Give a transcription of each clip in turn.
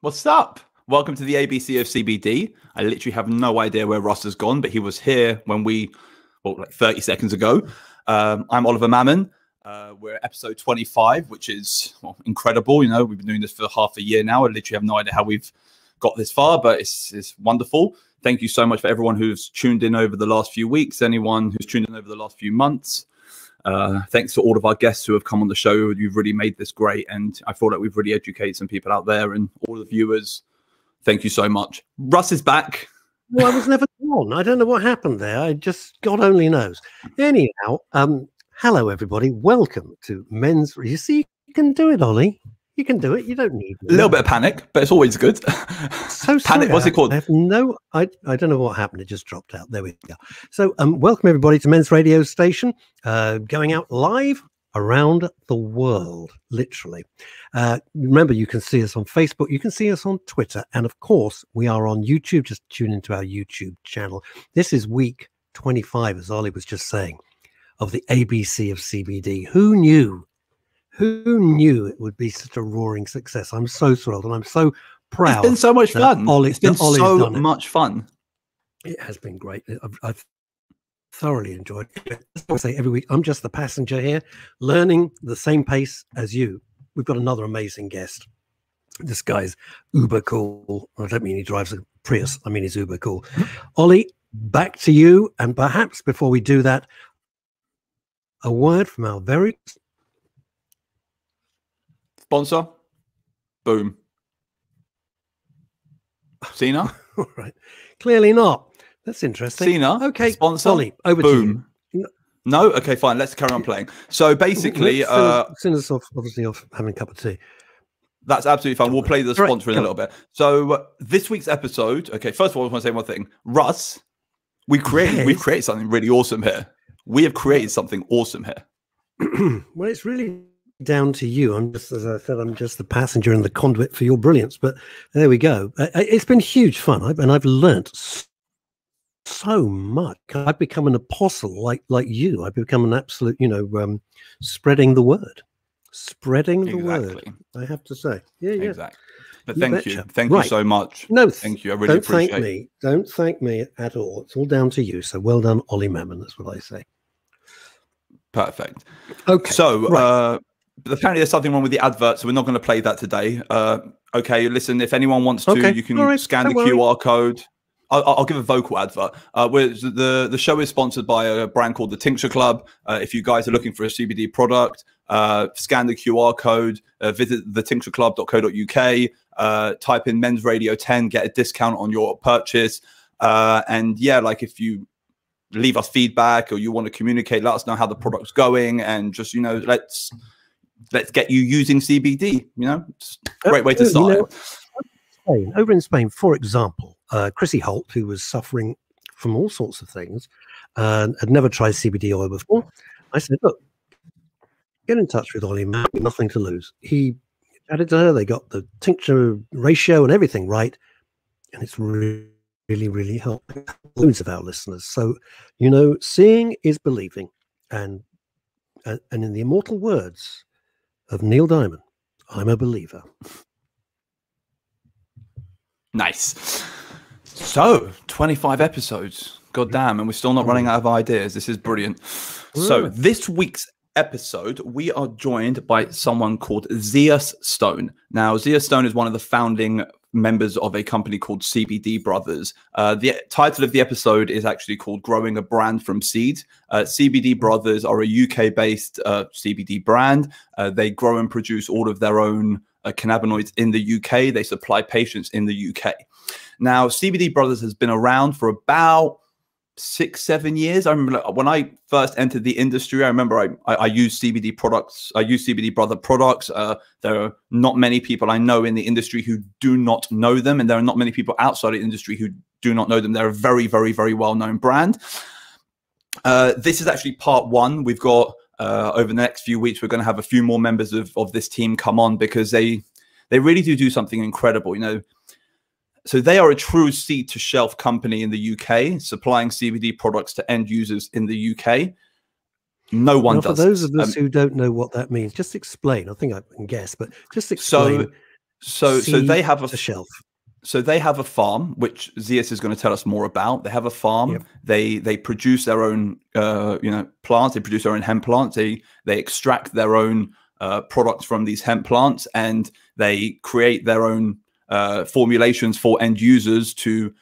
What's up? Welcome to the ABC of CBD. I literally have no idea where Russ has gone, but he was here when like 30 seconds ago. I'm Oliver Mammon. We're at episode 25, which is incredible. You know, we've been doing this for half a year now. I literally have no idea how we've got this far, but it's wonderful. Thank you so much for everyone who's tuned in over the last few weeks, anyone who's tuned in over the last few months. Thanks to all of our guests who have come on the show. You've really made this great, and I feel like we've really educated some people out there, and all the viewers. Thank you so much. Russ is back. Well, I was never gone. I don't know what happened there. I just, God only knows. Anyhow, hello everybody. Welcome to Men's. You see, you can do it, Ollie. You can do it. You don't need me. A little bit of panic, but it's always good. So panic. What's it called? I have I don't know what happened. It just dropped out. There we go. So, welcome everybody to Men's Radio Station, going out live around the world, literally. Remember, you can see us on Facebook. You can see us on Twitter, and of course, we are on YouTube. Just tune into our YouTube channel. This is week 25, as Ollie was just saying, of the ABC of CBD. Who knew? Who knew it would be such a roaring success? I'm so thrilled, and I'm so proud. It's been so much fun. It's been so much fun. It has been great. I've thoroughly enjoyed it. I say every week, I'm just the passenger here, learning the same pace as you. We've got another amazing guest. This guy's uber cool. I don't mean he drives a Prius. I mean he's uber cool. Ollie, back to you. And perhaps before we do that, a word from our very sponsor. Boom. Cena? All right. Clearly not. That's interesting. Cena. Okay. Sponsor. Ollie, over Boom. to you. No? Okay, fine. Let's carry on playing. So basically... send us off, obviously, off having a cup of tea. That's absolutely fine. We'll play the sponsor in a little bit. So this week's episode... Okay, first of all, I want to say one thing. Russ, we've created something really awesome here. We have created something awesome here. Well, it's really down to you. I'm just, as I said, I'm just the passenger and the conduit for your brilliance. But there we go. It's been huge fun, and I've learnt so much. I've become an apostle like you. I've become an absolute, spreading the word. Spreading the word, I have to say. Yeah. Exactly. But thank you. Thank you so much. No, thank you. I really appreciate it. Don't thank me at all. It's all down to you. So well done, Ollie Mammon. That's what I say. Perfect. Okay. So apparently there's something wrong with the advert, so we're not going to play that today. Okay, listen, if anyone wants to, you can scan the QR code. I'll give a vocal advert. The show is sponsored by a brand called the Tincture Club. If you guys are looking for a CBD product, scan the QR code, visit thetinctureclub.co.uk, type in Men's Radio 10, get a discount on your purchase. And yeah, like if you leave us feedback or you want to communicate, let us know how the product's going, and just, let's get you using CBD. It's a great way to start. Over in Spain, for example, Chrissy Holt, who was suffering from all sorts of things and had never tried CBD oil before, I said, look, get in touch with Ollie, man, nothing to lose. He added to her, they got the tincture ratio and everything right, and it's really, really helping loads of our listeners. So, seeing is believing, and in the immortal words of Neil Diamond, I'm a believer. Nice. So 25 episodes, god damn, and we're still not running out of ideas. This is brilliant. So this week's episode, we are joined by someone called Zeus Stone. Now, Zeus Stone is one of the founding members of a company called CBD Brothers. The title of the episode is actually called Growing a Brand from Seed. CBD Brothers are a UK-based CBD brand. They grow and produce all of their own cannabinoids in the UK. They supply patients in the UK. Now, CBD Brothers has been around for about 6-7 years. I remember when I first entered the industry, I remember I used CBD products. I used CBD Brother products. There are not many people I know in the industry who do not know them, and there are not many people outside the industry who do not know them. They're a very, very, very well-known brand. This is actually part one. We've got over the next few weeks, we're going to have a few more members of this team come on, because they really do something incredible. So they are a true seed to shelf company in the UK, supplying CBD products to end users in the UK. No one does. For those of us who don't know what that means, just explain. I think I can guess, but just explain So they have a shelf. So they have a farm, which Zeus is going to tell us more about. They have a farm. Yep. They produce their own plants. They produce their own hemp plants. They extract their own products from these hemp plants, and they create their own formulations for end users to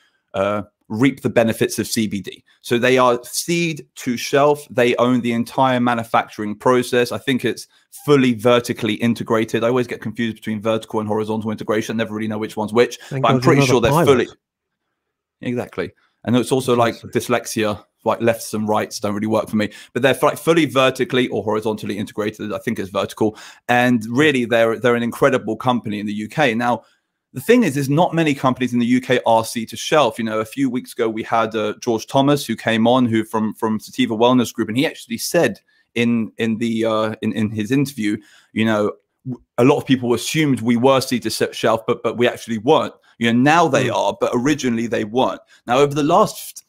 reap the benefits of CBD. So they are seed to shelf. They own the entire manufacturing process. I think it's fully vertically integrated. I always get confused between vertical and horizontal integration. I never really know which one's which, but I'm pretty sure they're fully. Exactly. And it's also like dyslexia, like lefts and rights don't really work for me, but they're like fully vertically or horizontally integrated. I think it's vertical. And really they're an incredible company in the UK. Now, the thing is, there's not many companies in the UK are seed to shelf. You know, a few weeks ago, we had George Thomas, who came on, who from Sativa Wellness Group, and he actually said in his interview, you know, a lot of people assumed we were seed to shelf, but we actually weren't. You know, now they are, but originally they weren't. Now, over the last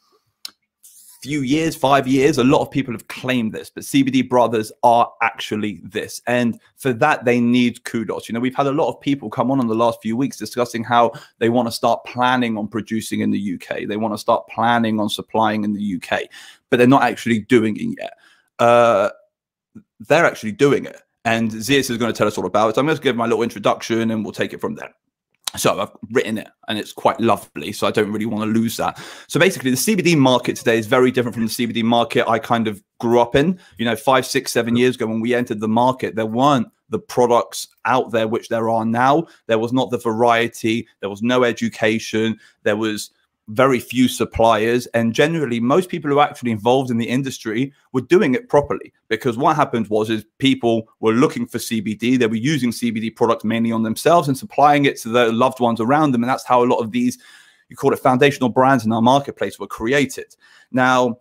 few years, 5 years, a lot of people have claimed this, but CBD Brothers are actually this. And for that, they need kudos. You know, we've had a lot of people come on in the last few weeks discussing how they want to start planning on producing in the UK. They want to start planning on supplying in the UK, but they're not actually doing it yet. They're actually doing it. And Zeus is going to tell us all about it. So I'm going to give my little introduction and we'll take it from there. So I've written it and it's quite lovely. So I don't really want to lose that. So basically the CBD market today is very different from the CBD market I kind of grew up in. You know, 5, 6, 7 years ago when we entered the market, there weren't the products out there which there are now. There was not the variety. There was no education. There was very few suppliers, and generally most people who are actually involved in the industry were doing it properly, because what happened is people were looking for CBD. They were using CBD products mainly on themselves and supplying it to their loved ones around them, and that's how a lot of these, you call it, foundational brands in our marketplace were created. Now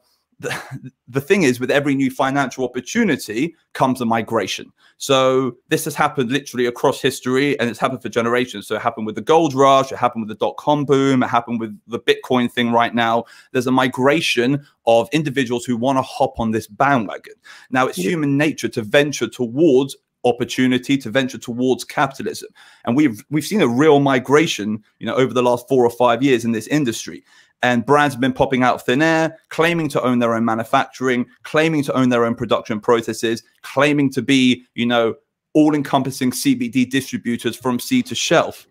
the thing is, with every new financial opportunity comes a migration. So this has happened literally across history, and it's happened for generations. So it happened with the gold rush, it happened with the .com boom, it happened with the Bitcoin thing right now. There's a migration of individuals who want to hop on this bandwagon. Now it's human nature to venture towards opportunity, to venture towards capitalism. And we've seen a real migration, you know, over the last 4 or 5 years in this industry. And brands have been popping out of thin air, claiming to own their own manufacturing, claiming to own their own production processes, claiming to be, you know, all-encompassing CBD distributors from seed to shelf,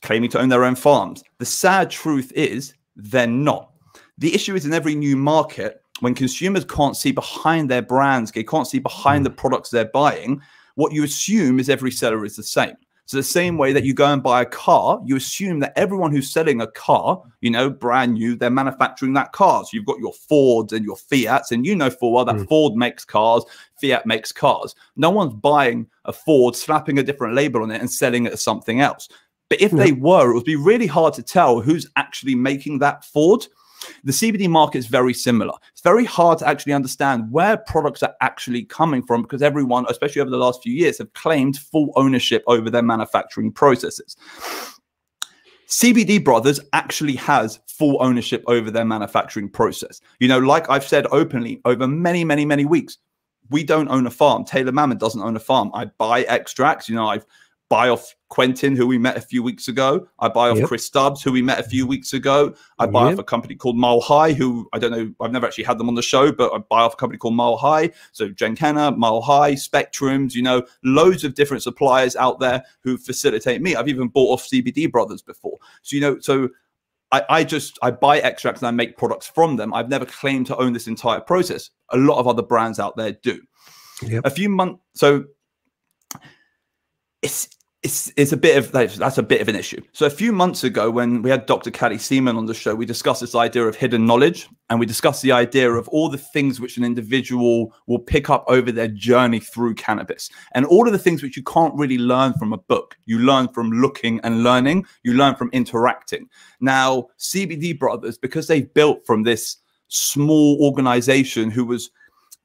claiming to own their own farms. The sad truth is they're not. The issue is in every new market, when consumers can't see behind their brands, they can't see behind the products they're buying, what you assume is every seller is the same. So the same way that you go and buy a car, you assume that everyone who's selling a car, you know, brand new, they're manufacturing that car. So you've got your Fords and your Fiats, and you know full well that Ford makes cars, Fiat makes cars. No one's buying a Ford, slapping a different label on it and selling it as something else. But if they were, it would be really hard to tell who's actually making that Ford. The CBD market is very similar. It's very hard to actually understand where products are actually coming from, because everyone, especially over the last few years, have claimed full ownership over their manufacturing processes. CBD Brothers actually has full ownership over their manufacturing process. You know, like I've said openly over many, many, many weeks, we don't own a farm. Taylor Mammon doesn't own a farm. I buy extracts. You know, I buy off Quentin, who we met a few weeks ago. I buy off Chris Stubbs, who we met a few weeks ago. I buy off a company called Mile High, who I don't know, I've never actually had them on the show, but I buy off a company called Mile High. So Jen Kenner, Mile High, Spectrums, you know, loads of different suppliers out there who facilitate me. I've even bought off CBD Brothers before. So, you know, so I buy extracts and I make products from them. I've never claimed to own this entire process. A lot of other brands out there do. A few months, so it's a bit of, that's a bit of an issue. So a few months ago, when we had Dr. Callie Seaman on the show, we discussed this idea of hidden knowledge, and we discussed the idea of all the things which an individual will pick up over their journey through cannabis, and all of the things which you can't really learn from a book. You learn from looking and learning. You learn from interacting. Now, CBD Brothers, because they've built from this small organization who was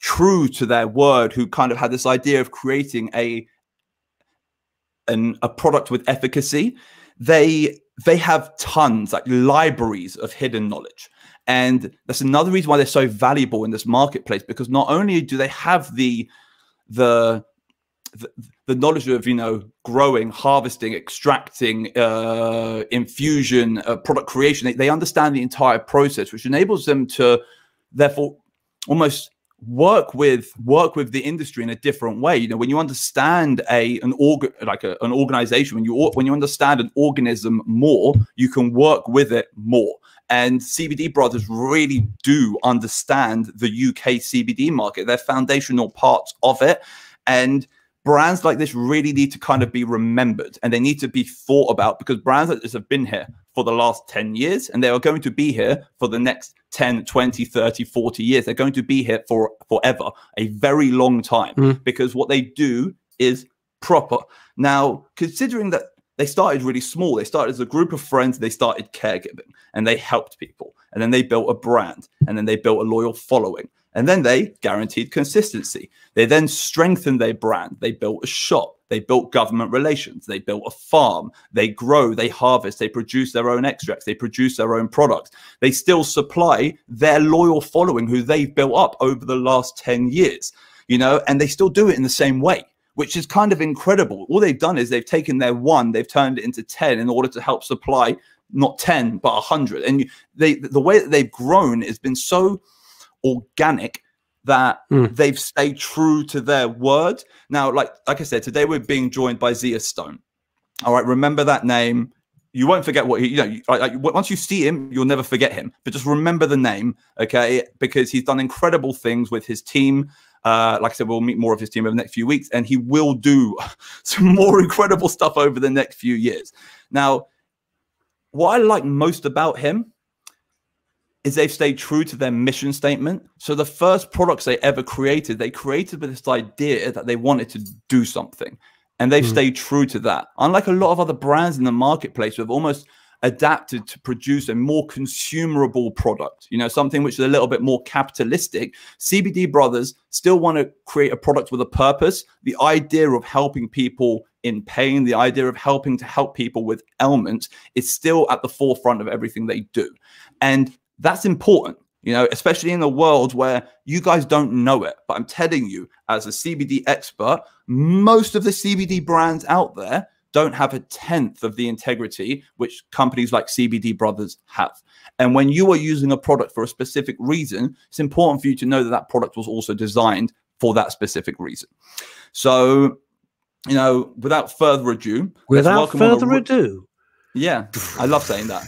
true to their word, who kind of had this idea of creating a product with efficacy, they have tons, like libraries of hidden knowledge. And that's another reason why they're so valuable in this marketplace, because not only do they have the the knowledge of, growing, harvesting, extracting, infusion, product creation. They understand the entire process, which enables them to therefore almost work with the industry in a different way. When you understand an organization, when you understand an organism more, you can work with it more. And CBD Brothers really do understand the UK CBD market. They're foundational parts of it. And brands like this really need to kind of be remembered, and they need to be thought about, because brands like this have been here for the last 10 years, and they are going to be here for the next 10, 20, 30, 40 years. They're going to be here for forever, a very long time, because what they do is proper. Now, considering that they started really small, they started as a group of friends, they started caregiving, and they helped people, and then they built a brand, and then they built a loyal following. And then they guaranteed consistency. They then strengthened their brand. They built a shop. They built government relations. They built a farm. They grow, they harvest, they produce their own extracts. They produce their own products. They still supply their loyal following who they've built up over the last 10 years, and they still do it in the same way, which is kind of incredible. All they've done is they've taken their one, they've turned it into 10 in order to help supply not 10, but 100. And the way that they've grown has been so organic that they've stayed true to their word. Now, like I said, today we're being joined by Zia Stone. All right, remember that name. You won't forget what he, once you see him, you'll never forget him. But just remember the name, okay? Because he's done incredible things with his team. Like I said, we'll meet more of his team over the next few weeks, and he will do some more incredible stuff over the next few years. Now, what I like most about him is they've stayed true to their mission statement. So the first products they ever created, they created with this idea that they wanted to do something. And they've stayed true to that. Unlike a lot of other brands in the marketplace who have almost adapted to produce a more consumerable product, something which is a little bit more capitalistic, CBD Brothers still want to create a product with a purpose. The idea of helping people in pain, the idea of helping people with ailments is still at the forefront of everything they do. And that's important, especially in a world where you guys don't know it. But I'm telling you, as a CBD expert, most of the CBD brands out there don't have a tenth of the integrity which companies like CBD Brothers have. And when you are using a product for a specific reason, it's important for you to know that that product was also designed for that specific reason. So, without further ado, yeah, I love saying that.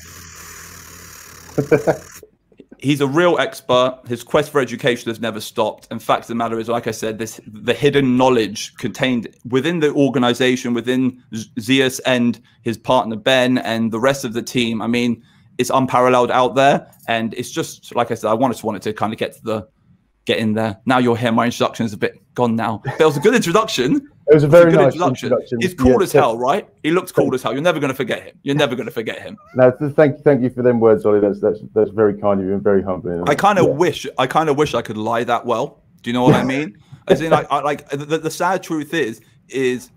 He's a real expert. His quest for education has never stopped. And fact of the matter is, like I said, the hidden knowledge contained within the organization, within Zias and his partner Ben and the rest of the team, I mean, it's unparalleled out there. And it's just, like I said, I wanted to kind of get in there. Now you're here. My introduction is a bit gone now. But it was a good introduction. It was a very nice introduction. He's cool as hell, right? He looks cool as hell. You're never going to forget him. You're never going to forget him. No, thank you for them words, Ollie. That's very kind of you and very humbling. I kind of wish I could lie that well. Do you know what I mean? As in, like the sad truth is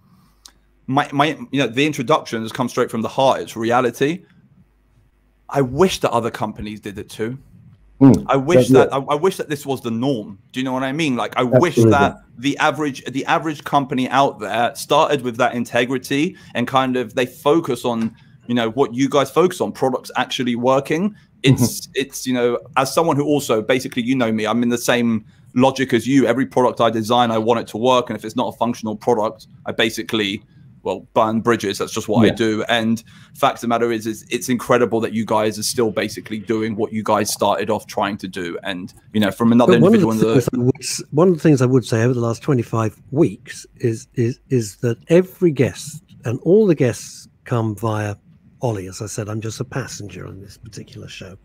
my the introduction has come straight from the heart. It's reality. I wish that other companies did it too. I wish that this was the norm. Do you know what I mean? Like, I wish that the average company out there started with that integrity and kind of they focus on, what you guys focus on, products actually working. It's as someone who also basically, me, I'm in the same logic as you. Every product I design, I want it to work, and if it's not a functional product, I basically burn bridges. That's just what I do. And fact of the matter is it's incredible that you guys are still basically doing what you guys started off trying to do. And from another individual one of the things I would say over the last 25 weeks is that every guest and all the guests come via Ollie. As I said, I'm just a passenger on this particular show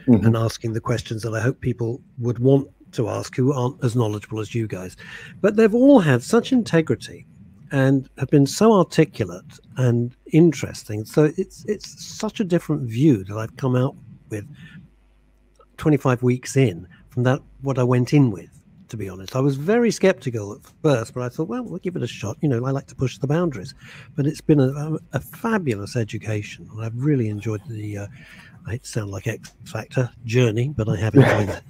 and asking the questions that I hope people would want to ask who aren't as knowledgeable as you guys. But they've all had such integrity and have been so articulate and interesting. So it's such a different view that I've come out with 25 weeks in from what I went in with, to be honest. I was very skeptical at first, but I thought, well, we'll give it a shot. I like to push the boundaries. But it's been a fabulous education. And I've really enjoyed I hate to sound like X Factor journey, but I have enjoyed it.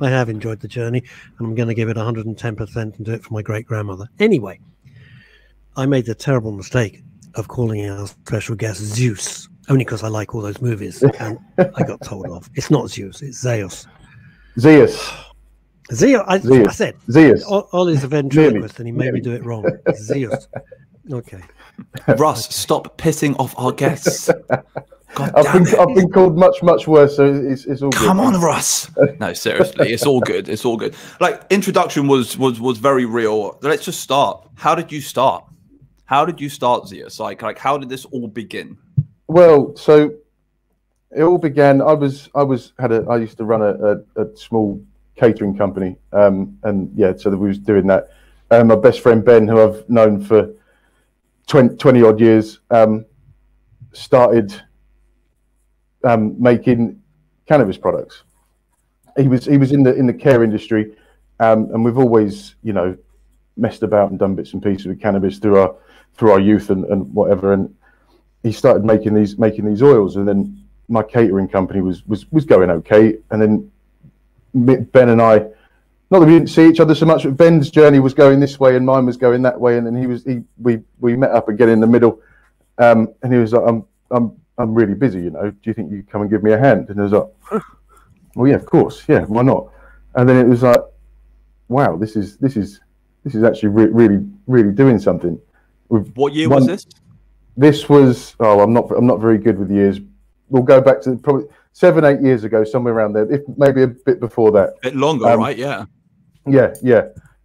I have enjoyed the journey, and I'm going to give it 110% and do it for my great-grandmother. Anyway, I made the terrible mistake of calling our special guest Zeus, only because I like all those movies, and I got told off. It's not Zeus, it's Zeus. Zeus. Zeus. I said Zeus. Ollie's a ventriloquist, and he made me do it wrong. Zeus. Okay. Russ, stop pissing off our guests. God I've been called much worse, so it's all good. Come on, Russ. No, seriously, it's all good. It's all good. Like, introduction was very real. Let's just start. How did you start? How did you start, Zeus? Like how did this all begin? Well, so it all began. I used to run a small catering company, and yeah, so we was doing that. My best friend Ben, who I've known for 20 odd years, started making cannabis products. He was in the care industry, and we've always, you know, messed about and done bits and pieces with cannabis through our youth and whatever. And he started making these oils, and then my catering company was going okay. And then Ben and I, not that we didn't see each other so much, but Ben's journey was going this way and mine was going that way. And then we met up again in the middle, and he was like, I'm really busy, you know. Do you think you come and give me a hand? And I was like, well, yeah, of course, yeah, why not? And then it was like, wow, this is actually really doing something. What year was this? This was I'm not very good with years. We'll go back to probably 7-8 years ago, somewhere around there, if maybe a bit before that. A bit longer, right? Yeah. Yeah.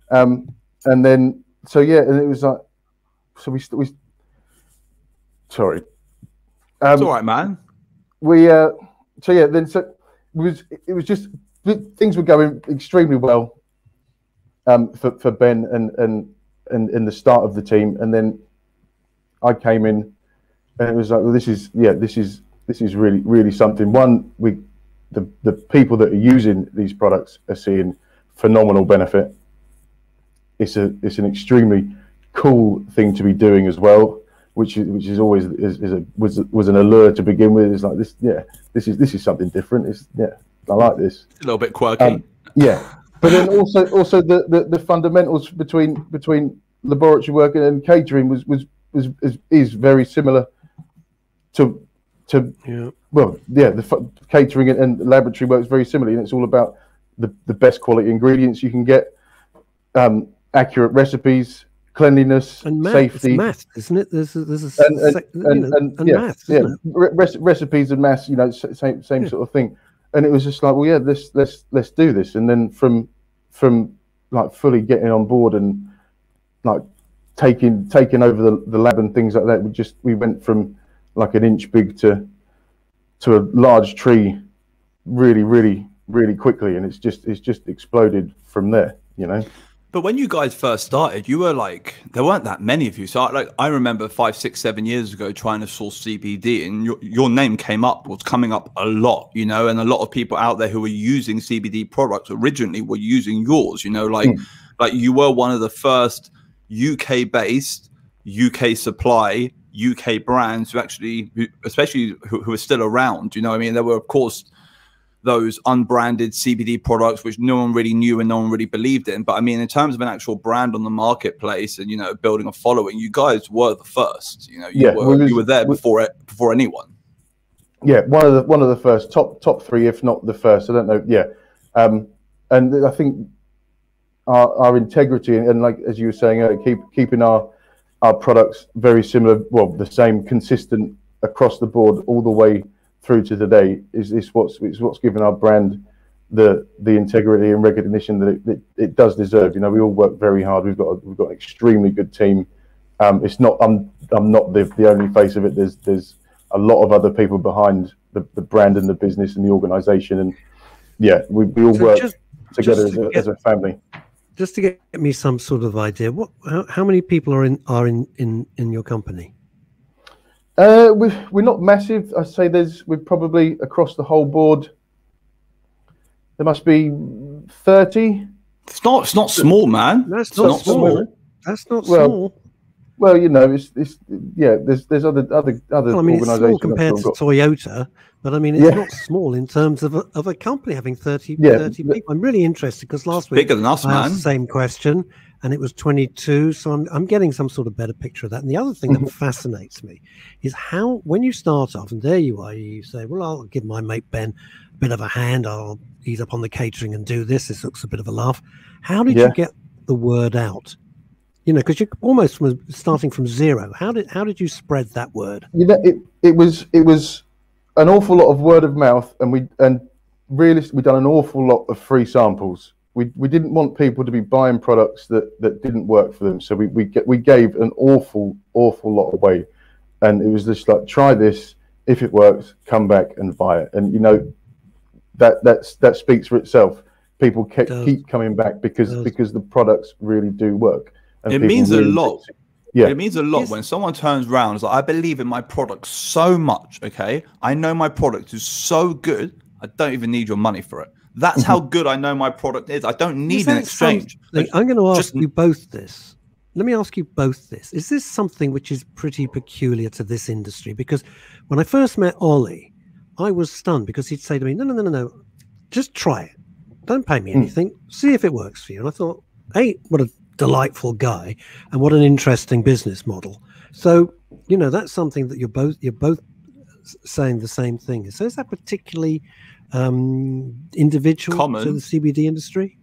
And then and it was like, so we sorry. It's all right, man. It was just things were going extremely well for Ben and the start of the team, and then I came in, and it was like, well, this is really something. One, the people that are using these products are seeing phenomenal benefit. It's an extremely cool thing to be doing as well, which is always was an allure to begin with. It's like this is something different. I like this. A little bit quirky. But then also the fundamentals between laboratory work and catering is very similar to the catering and laboratory work is very similar, and it's all about the best quality ingredients you can get, accurate recipes, cleanliness, and math. safety. It's math, isn't it? There's math. Recipes and maths, you know, same sort of thing. And it was just like, well, yeah, let's do this. And then from like fully getting on board and like taking over the lab and things like that, we went from like an inch big to a large tree really quickly, and it's just exploded from there, you know. But when you guys first started, you were like, there weren't that many of you. So I remember 5, 6, 7 years ago trying to source CBD, and your name was coming up a lot, you know, and a lot of people out there who were using CBD products originally were using yours, you know, like you were one of the first UK based, UK supply, UK brands who actually, especially who are still around, you know what I mean? There were, of course, those unbranded CBD products, which no one really knew and no one really believed in. But I mean, in terms of an actual brand on the marketplace and, you know, building a following, you guys were the first, you know, you were there before anyone. Yeah. One of the first, top 3, if not the first, I don't know. Yeah. And I think our integrity and like, as you were saying, keeping our products very similar, well, the same, consistent across the board all the way through to today is what's given our brand the integrity and recognition that it does deserve. You know, we all work very hard. We've got an extremely good team. It's not I'm not the only face of it. There's a lot of other people behind the brand and the business and the organization, and yeah, we all work together as a family. Just to get me some sort of idea, how many people are in your company? We're not massive. I say we're probably across the whole board. There must be 30. It's not small, man. That's not small. That's not small. Well, you know, it's yeah. There's other Well, I mean, it's small organisations compared to Toyota, but I mean, it's not small in terms of a company having 30 people. I'm really interested because last week bigger than us, I asked the same question and it was 22. So I'm getting some sort of better picture of that. And the other thing that fascinates me is how, when you start off, and there you are, you say, well, I'll give my mate Ben a bit of a hand. He's up on the catering and do this. This looks a bit of a laugh. How did you get the word out? You know, because you're almost starting from zero. How did you spread that word? You know, it was an awful lot of word of mouth, and realistically, we've done an awful lot of free samples. We didn't want people to be buying products that didn't work for them, so we gave an awful lot away, and it was just like, try this. If it works, come back and buy it. And you know, that speaks for itself. People keep coming back because the products really do work. And it means a lot. Yeah, it means a lot when someone turns around and is like, I believe in my product so much. Okay, I know my product is so good, I don't even need your money for it. That's how good I know my product is. I don't need an exchange. I'm going to ask you both this. Let me ask you both this. Is this something which is pretty peculiar to this industry? Because when I first met Ollie, I was stunned because he'd say to me, no, just try it. Don't pay me anything. See if it works for you. And I thought, hey, what a delightful guy, and what an interesting business model. So, you know, that's something that you're both saying the same thing. So is that particularly individual to the CBD industry?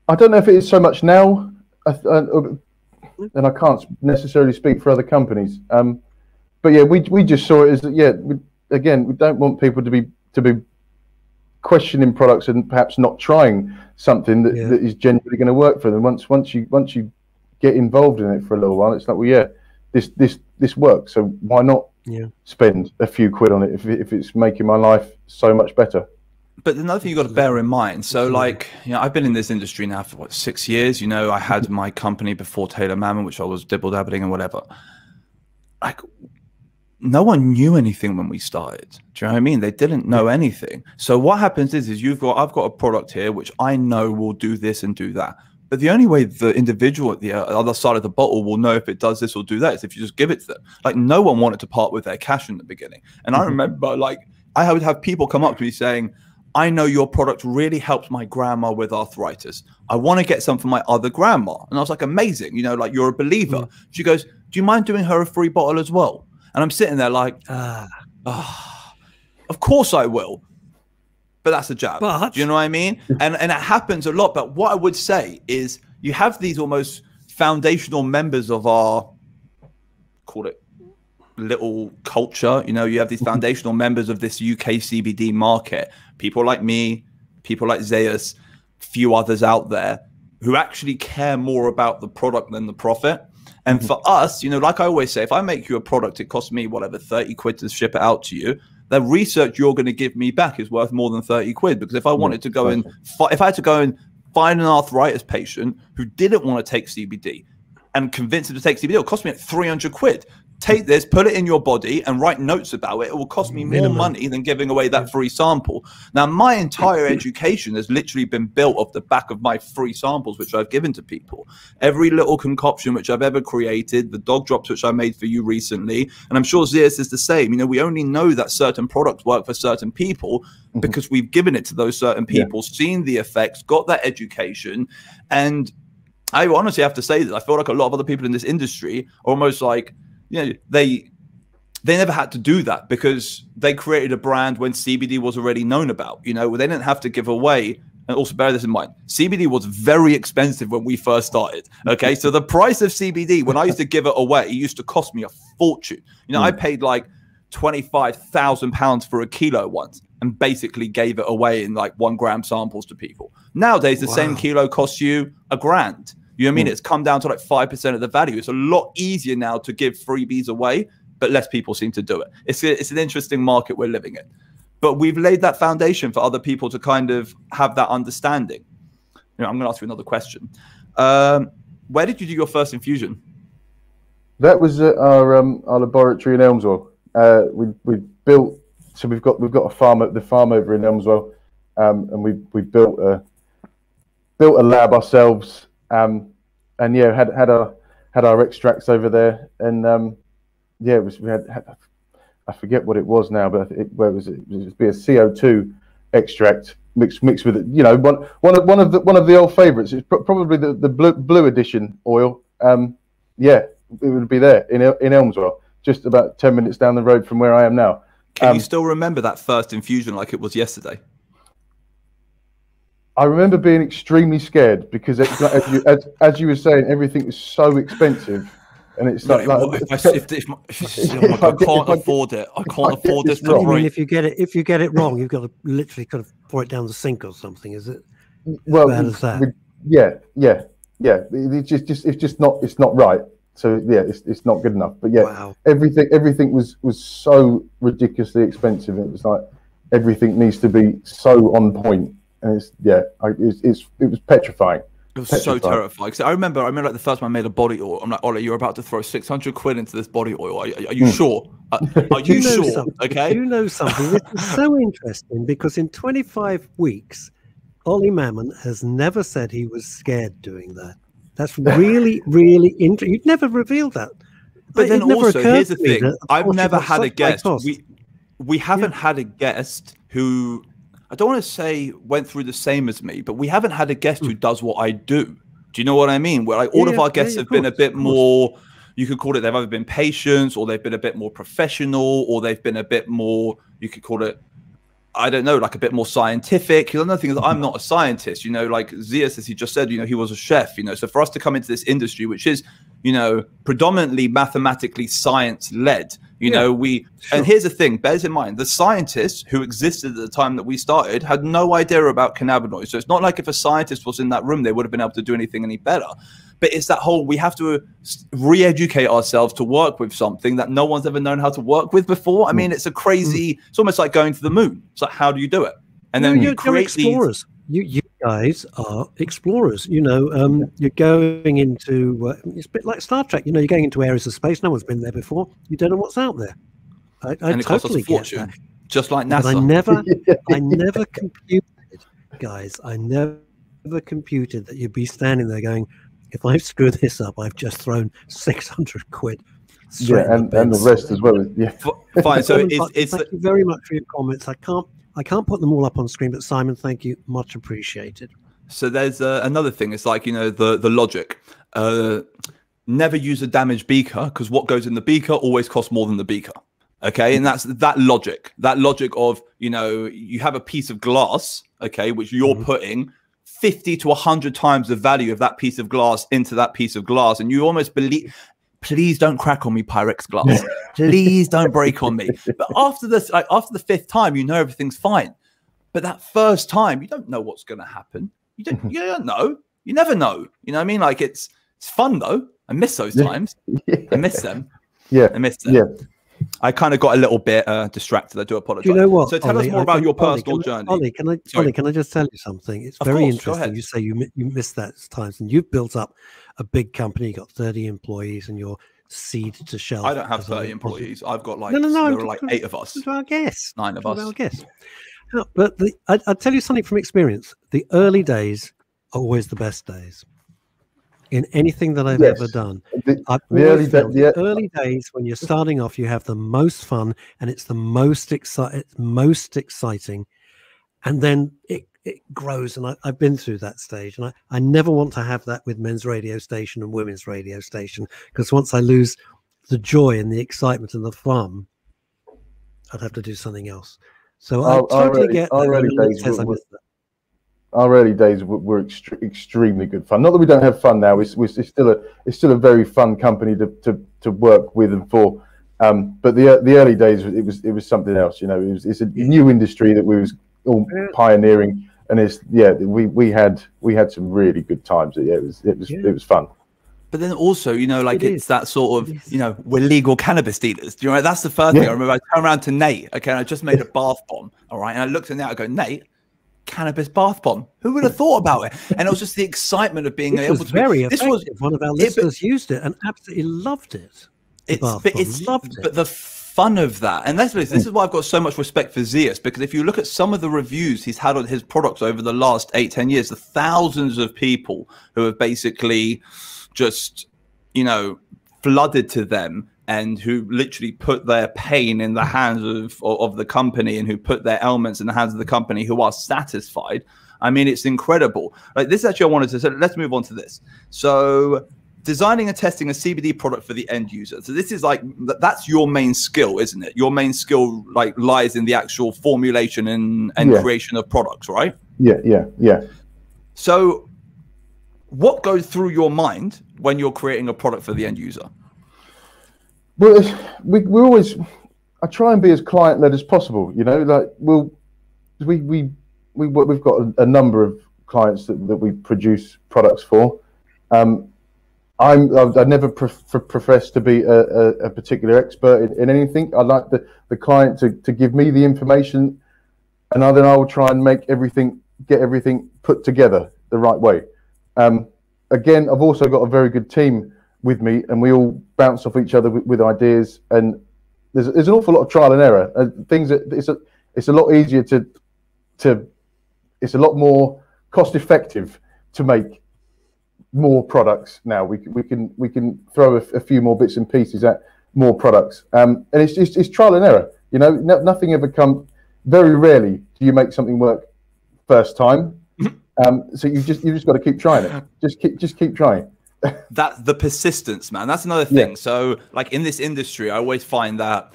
I don't know if it is so much now, and I can't necessarily speak for other companies. But yeah, we just saw it as we don't want people to be questioning products and perhaps not trying something that is genuinely going to work for them. Once you get involved in it for a little while, it's like, well, yeah, this works, so why not spend a few quid on it if it's making my life so much better. But another thing you've got to bear in mind, so like, you know, I've been in this industry now for 6 years. You know, I had my company before Taylor Mammon, which I was dibble-dabbling and whatever. Like, no one knew anything when we started. Do you know what I mean? They didn't know anything. So what happens is I've got a product here which I know will do this and do that. But the only way the individual at the other side of the bottle will know if it does this or do that is if you just give it to them. Like, no one wanted to part with their cash in the beginning. And I remember, like, I would have people come up to me saying, I know your product really helps my grandma with arthritis. I want to get some for my other grandma. And I was like, amazing. You know, like, you're a believer. She goes, do you mind doing her a free bottle as well? And I'm sitting there like, of course I will. But that's a jab. Do you know what I mean? And it happens a lot. But what I would say is you have these almost foundational members of our, call it, little culture. You know, you have these foundational members of this UK CBD market. People like me, people like Zeus, few others out there who actually care more about the product than the profit. And for us, you know, like I always say, if I make you a product, it costs me whatever, 30 quid to ship it out to you. The research you're going to give me back is worth more than 30 quid. Because if I wanted to go if I had to go and find an arthritis patient who didn't want to take CBD and convince him to take CBD, it'll cost me like 300 quid. Take this, put it in your body and write notes about it. It will cost me more money than giving away that free sample. Now, my entire education has literally been built off the back of my free samples, which I've given to people. Every little concoction which I've ever created, the dog drops which I made for you recently, and I'm sure Zeus is the same. You know, we only know that certain products work for certain people because we've given it to those certain people, seen the effects, got that education. And I honestly have to say that I feel like a lot of other people in this industry are almost like, you know, they never had to do that because they created a brand when CBD was already known about. You know, they didn't have to give away. And also bear this in mind, CBD was very expensive when we first started. Okay, so the price of CBD when I used to give it away, it used to cost me a fortune. You know, I paid like £25,000 for a kilo once and basically gave it away in like 1 gram samples to people. Nowadays, the same kilo costs you £1,000. You know what I mean? It's come down to like 5% of the value. It's a lot easier now to give freebies away, but less people seem to do it. It's an interesting market we're living in. But we've laid that foundation for other people to kind of have that understanding. You know, I'm going to ask you another question. Where did you do your first infusion? That was at our laboratory in Elmswell. We built, so we've got a farm at the farm over in Elmswell, and we built a lab ourselves. And yeah, had had our extracts over there, and yeah, it was, we had I forget what it was now, but where was it? It would be a CO2 extract mixed with it. You know, one of the old favourites. It's probably the blue edition oil. Yeah, it would be there in Elmswell, just about 10 minutes down the road from where I am now. Can you still remember that first infusion like it was yesterday? I remember being extremely scared because, as you were saying, everything is so expensive, and it's like I can't afford it. I can't afford this. I mean, if you get it wrong, you've got to literally kind of pour it down the sink or something. Is it? Well, bad as that? Yeah. It's not right. So yeah, it's not good enough. But yeah, wow. everything was so ridiculously expensive. It was like everything needs to be so on point, and it was petrifying. It was so terrifying. So I remember like the first time I made a body oil. I'm like, Ollie, you're about to throw 600 quid into this body oil. Are you sure? Are you sure? Something? Okay. You know something? This is so interesting because in 25 weeks, Ollie Mammon has never said he was scared doing that. That's really, really interesting. You've never revealed that. But then also, here's the thing. I've never had a guest. We haven't had a guest who, I don't want to say went through the same as me, but we haven't had a guest who does what I do. Do you know what I mean? Where like all of our guests have been a bit more, you could call it, they've either been patient, or they've been a bit more professional, or they've been a bit more, you could call it, I don't know, like a bit more scientific. Another thing is I'm not a scientist, you know, like Zeus, as he just said, you know, he was a chef, you know, so for us to come into this industry, which is, you know, predominantly mathematically science led, you know, and here's the thing, bear in mind, the scientists who existed at the time that we started had no idea about cannabinoids. So it's not like if a scientist was in that room, they would have been able to do anything any better. But it's that whole, we have to re-educate ourselves to work with something that no one's ever known how to work with before. I mean, it's a crazy, it's almost like going to the moon. It's like, how do you do it? And then you create explorers. You guys are explorers. You know, you're going into, it's a bit like Star Trek. You know, you're going into areas of space. No one's been there before. You don't know what's out there. I and it totally costs us a fortune, just like NASA. But I never computed, guys, I never computed that you'd be standing there going, if I screw this up, I've just thrown 600 quid. Yeah, and the rest as well. Yeah, fine. So it's thank you very much for your comments. I can't put them all up on screen, but Simon, thank you, much appreciated. So there's another thing. It's like, you know, the logic. Never use a damaged beaker, because what goes in the beaker always costs more than the beaker. Okay, and that's that logic. That logic of, you know, you have a piece of glass, okay, which you're putting 50 to 100 times the value of that piece of glass into that piece of glass, and you almost believe, please don't crack on me, Pyrex glass, please don't break on me. But after this, like after the 5th time, you know everything's fine. But that first time, you don't know what's going to happen. You don't know. You never know. You know what I mean? Like it's fun though. I miss those times. I miss them. Yeah, I miss them. Yeah. I kind of got a little bit distracted. I do apologize. Do you know what? So tell us more about your personal journey. Ollie, can I just tell you something? It's very interesting. You say you missed that times, and you've built up a big company. You got 30 employees, and you're seed to shelf. I don't have 30 employees. I've got like no. There are like 8 of us. Our guess. 9 of us. Our guess. No, but I'll tell you something from experience. The early days are always the best days. In anything that I've ever done, the early days when you're starting off, you have the most fun, and it's the most exciting, and then it grows. And I've been through that stage, and I never want to have that with men's radio station and women's radio station, because once I lose the joy and the excitement and the fun, I'd have to do something else. So I totally get that. Our early days were extremely good fun. Not that we don't have fun now. It's still a very fun company to work with and for. But the early days, it was something else. You know, it's a new industry that we was all pioneering, and we had some really good times. Yeah, it was fun. But then also, you know, like it's that sort of, you know, we're legal cannabis dealers. Do you know? That's the first thing I remember. I turned around to Nate. Okay, and I just made a bath bomb. All right, and I looked at Nate. I go, Nate, cannabis bath bomb. Who would have thought about it? And it was just the excitement of being able to. Very effective. One of our listeners used it and absolutely loved it. But the fun of that, and this is why I've got so much respect for Zeus, because if you look at some of the reviews he's had on his products over the last 8-10 years, the thousands of people who have basically just, you know, flooded to them, and who literally put their pain in the hands of the company, and who put their ailments in the hands of the company, who are satisfied. I mean, it's incredible. Like, this actually, I wanted to say, let's move on to this. So designing and testing a CBD product for the end user. So this is like, that's your main skill, isn't it? Your main skill like lies in the actual formulation and creation of products, right? Yeah. So what goes through your mind when you're creating a product for the end user? Well, we always, I try and be as client-led as possible, you know, like we've got a number of clients that we produce products for. I never profess to be a particular expert in anything. I like the client to give me the information, and then I will try and get everything put together the right way. Again, I've also got a very good team with me, and we all bounce off each other with ideas. And there's an awful lot of trial and error. Things that it's a lot easier it's a lot more cost effective to make more products now. We can throw a few more bits and pieces at more products, and it's trial and error. You know, nothing ever comes. Very rarely do you make something work first time. So you just got to keep trying it. Just keep trying. That's the persistence, man. That's another thing. Yeah. So like in this industry, I always find that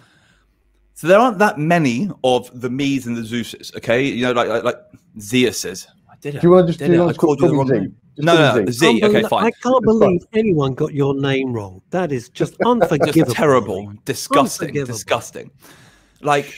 so there aren't that many of the me's and the Zeuses. Okay, you know, like Zeuses. I did it. Do you want to just I called you the wrong name. No, Z. Okay, fine. I can't believe anyone got your name wrong. That is just unforgivable. Just terrible, disgusting. Like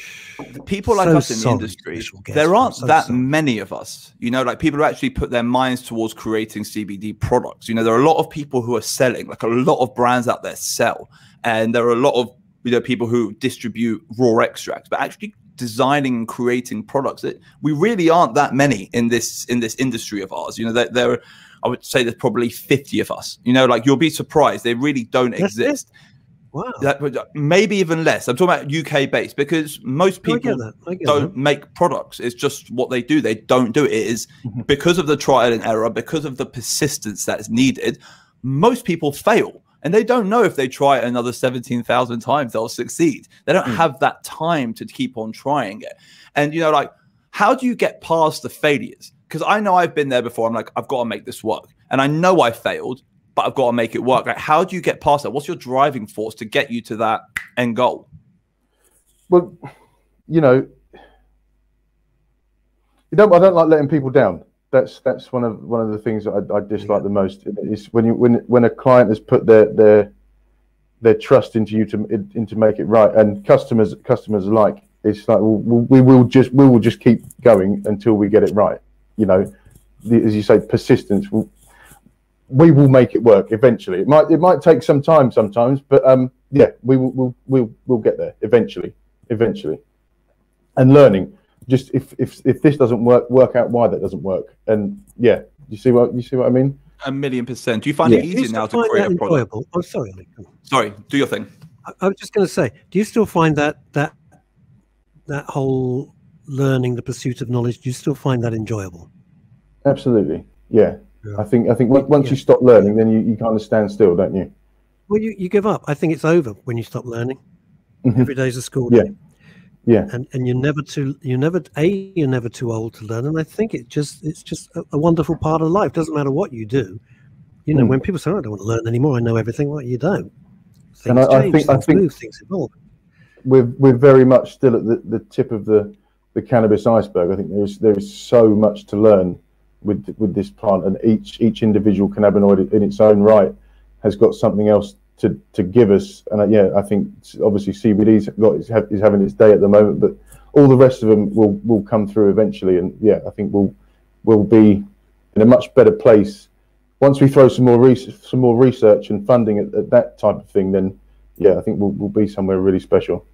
the people like us in the industry, there aren't that many of us. You know, like people who actually put their minds towards creating CBD products. You know, there are a lot of people who are selling, like a lot of brands out there sell, and there are a lot of people who distribute raw extracts, but actually designing and creating products, that we really aren't that many in this industry of ours. You know, there I would say there's probably 50 of us. You know, like you'll be surprised, they really don't exist. Wow. Maybe even less. I'm talking about UK based, because most people don't make products. It's just what they do. They don't do it. It is because of the trial and error, because of the persistence that's needed. Most people fail. And they don't know if they try it another 17,000 times, they'll succeed. They don't have that time to keep on trying it. And, you know, like, how do you get past the failures? Because I know I've been there before. I'm like, I've got to make this work. And I know I failed, but I've got to make it work. Like, how do you get past that? What's your driving force to get you to that end goal? Well, you know, I don't like letting people down. That's one of the things that I dislike the most. Is when a client has put their trust into you to make it right, and customers alike. It's like, we will just keep going until we get it right. You know, as you say, persistence. We will make it work eventually. It might take some time sometimes, but yeah, we'll get there eventually. And learning. Just if this doesn't work out why that doesn't work. And yeah, you see what I mean? 1,000,000%. Do you find it easier now to create a product? Oh, sorry, Ali. Sorry, do your thing. I was just going to say, do you still find that whole learning, the pursuit of knowledge, do you still find that enjoyable? Absolutely, yeah. I think once you stop learning, then you kind of stand still, don't you? Well, you give up. I think it's over when you stop learning. Every day's a school day. Yeah, and you're never too old to learn, and I think it's just a wonderful part of life. Doesn't matter what you do, you know. When people say, "I don't want to learn anymore, I know everything," well, you don't. Things change, things move, things evolve. We're very much still at the tip of the cannabis iceberg. I think there is so much to learn with this plant, and each individual cannabinoid in its own right has got something else to give us. And yeah, I think obviously CBD is having its day at the moment, but all the rest of them will come through eventually. And yeah, I think we'll be in a much better place once we throw some more research and funding at that type of thing. Then yeah, I think we'll be somewhere really special.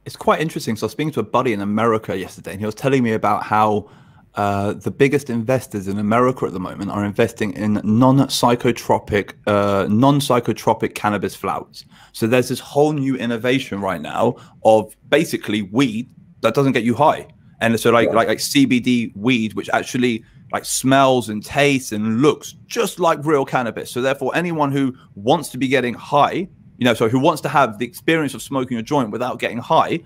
It's quite interesting. So I was speaking to a buddy in America yesterday, and he was telling me about how the biggest investors in America at the moment are investing in non-psychotropic cannabis flowers. So there's this whole new innovation right now of basically weed that doesn't get you high, and so like CBD weed, which actually like smells and tastes and looks just like real cannabis. So therefore, anyone who wants to be getting high, so who wants to have the experience of smoking a joint without getting high,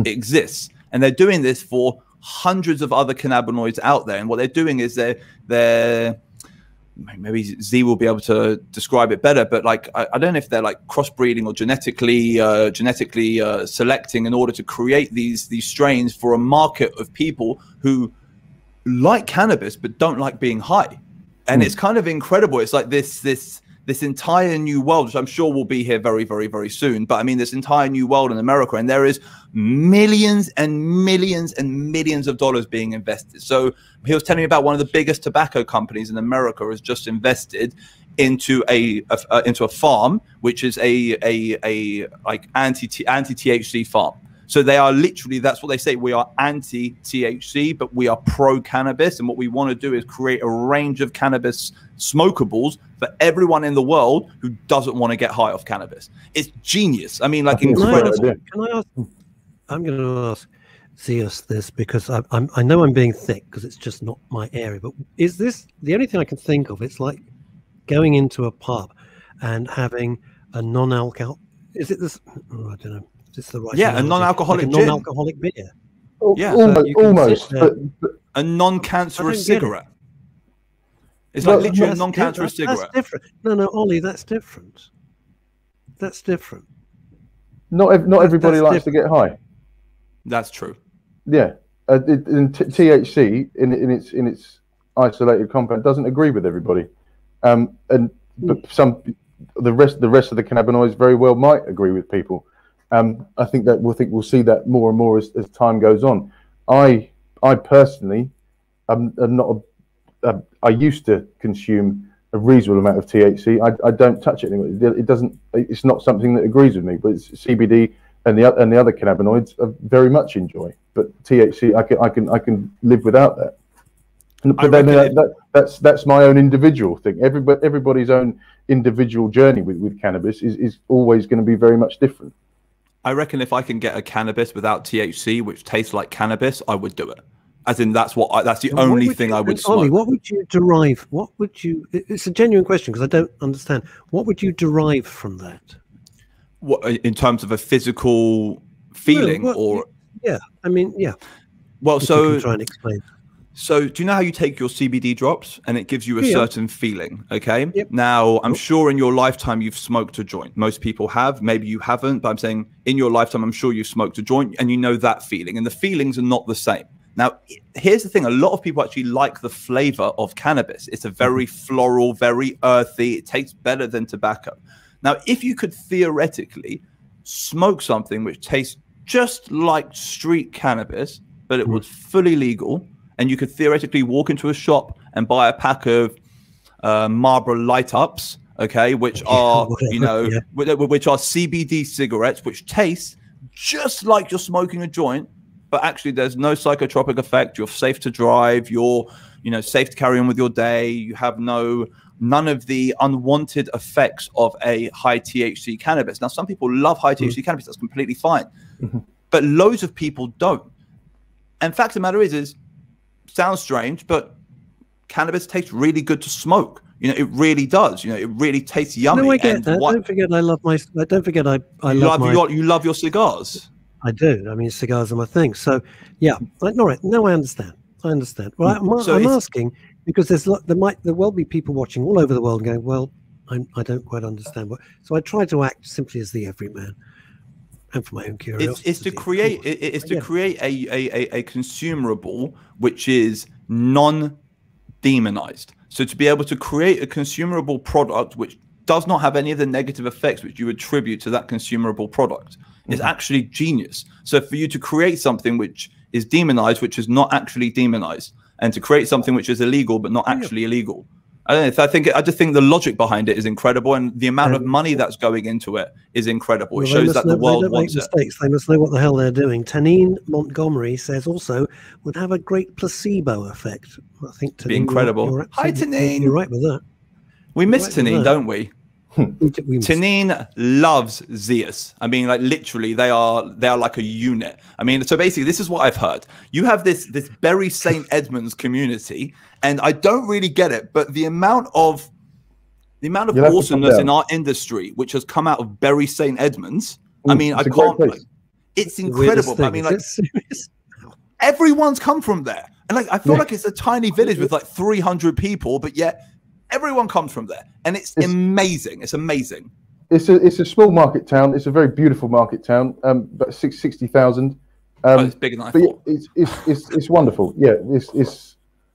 exists. And they're doing this for hundreds of other cannabinoids out there. And what they're doing is they're maybe Z will be able to describe it better, but like I don't know if they're like crossbreeding or genetically selecting in order to create these strains for a market of people who like cannabis but don't like being high. And it's kind of incredible. It's like this entire new world, which I'm sure will be here very, very, very soon. But I mean, this entire new world in America, and there is millions and millions and millions of dollars being invested. So he was telling me about one of the biggest tobacco companies in America has just invested into a farm, which is a like anti-THC farm. So they are literally, that's what they say, we are anti-THC, but we are pro-cannabis. And what we want to do is create a range of cannabis smokables for everyone in the world who doesn't want to get high off cannabis. It's genius. I mean, like incredible. Can I ask? I'm going to ask Zeus this because I know I'm being thick because it's just not my area. But is this the only thing I can think of? It's like going into a pub and having a non-alcohol. Is it this? Oh, I don't know. Is the right a non-alcoholic like non-alcoholic beer. Yeah, almost. But a non-cancerous cigarette. It's like literally a non-cancerous cigarette. That's different. No, Ollie, that's different. That's different. Not everybody likes to get high. That's true. Yeah, THC in its isolated compound doesn't agree with everybody, but the rest of the cannabinoids very well might agree with people. I think we'll see that more and more as time goes on. I personally am not. I used to consume a reasonable amount of THC. I don't touch it anymore. It doesn't. It's not something that agrees with me. But it's CBD and the other cannabinoids I very much enjoy. But THC, I can live without that. But then that's my own individual thing. Everybody's own individual journey with cannabis is always going to be very much different. I reckon if I can get a cannabis without THC, which tastes like cannabis, I would do it. As in, that's the only thing I would smoke. Ollie, what would you derive? It's a genuine question because I don't understand. What would you derive from that? What, in terms of a physical feeling, or? Yeah, I mean, yeah. Well, if so you can try and explain. So do you know how you take your CBD drops and it gives you a certain feeling? Okay. Yep. Now, I'm sure in your lifetime you've smoked a joint. Most people have. Maybe you haven't, but I'm saying in your lifetime, I'm sure you've smoked a joint and you know that feeling. And the feelings are not the same. Now, here's the thing. A lot of people actually like the flavor of cannabis. It's a very floral, very earthy. It tastes better than tobacco. Now, if you could theoretically smoke something which tastes just like street cannabis, but it was fully legal, and you could theoretically walk into a shop and buy a pack of Marlboro light ups, okay, which are, which are CBD cigarettes, which taste just like you're smoking a joint, but actually there's no psychotropic effect. You're safe to drive. You're, safe to carry on with your day. You have none of the unwanted effects of a high THC cannabis. Now, some people love high THC cannabis. That's completely fine. But loads of people don't. And fact of the matter is sounds strange, but cannabis tastes really good to smoke. It really does. It really tastes yummy. No, I get that. Don't forget, I love my. Don't forget, you love your cigars. I do. I mean, cigars are my thing. So, yeah. All right. No, I understand. Well, I'm asking because there will be people watching all over the world going, well, I don't quite understand what. So I try to act simply as the everyman. And for my own curiosity, it's to create a consumable which is non-demonized. So to be able to create a consumable product which does not have any of the negative effects which you attribute to that consumable product is actually genius. So for you to create something which is demonized, which is not actually demonized, and to create something which is illegal but not actually illegal. I don't know. I just think the logic behind it is incredible, and the amount of money that's going into it is incredible. It shows that the world wants it. They must know what the hell they're doing. Tanine Montgomery says also would have a great placebo effect. I think Tanine, be incredible. Hi, Tanine. You're right with that. We miss Tanine, don't we? Tanine loves Zeus. I mean, like literally, they are like a unit. I mean, so basically, this is what I've heard. You have this Bury St. Edmunds community, and I don't really get it, but the amount of awesomeness in our industry which has come out of Bury St. Edmunds. I mean, I can't. Like, it's incredible. But I mean, like everyone's come from there, and like I feel like it's a tiny village with like 300 people, but yet. Everyone comes from there, and it's amazing. It's amazing. It's a small market town. It's a very beautiful market town. But 60,000. It's bigger than I thought. It's wonderful. Yeah,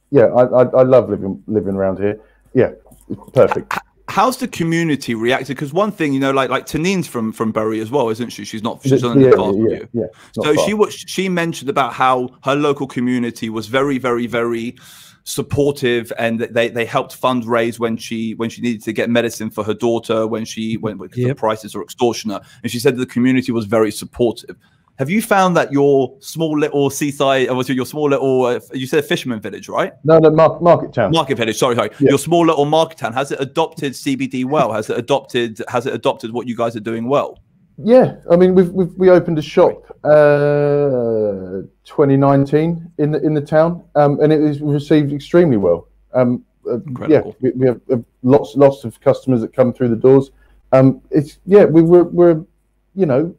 I love living around here. Yeah, it's perfect. How's the community reacted? Because one thing, you know, like Tanine's from Bury as well, isn't she? She's not far from you. Yeah. So she mentioned about how her local community was very, very, very supportive, and they helped fundraise when she needed to get medicine for her daughter when the prices are extortionate, and she said the community was very supportive. Have you found that your small little seaside, or was it your small little you said fisherman village, right? No, market town, market village, sorry. Your small little market town, has it adopted CBD well? Has it adopted what you guys are doing well? Yeah, I mean, we opened a shop 2019 in the town, and it was received extremely well. Incredible. Yeah, we have lots of customers that come through the doors. We're you know,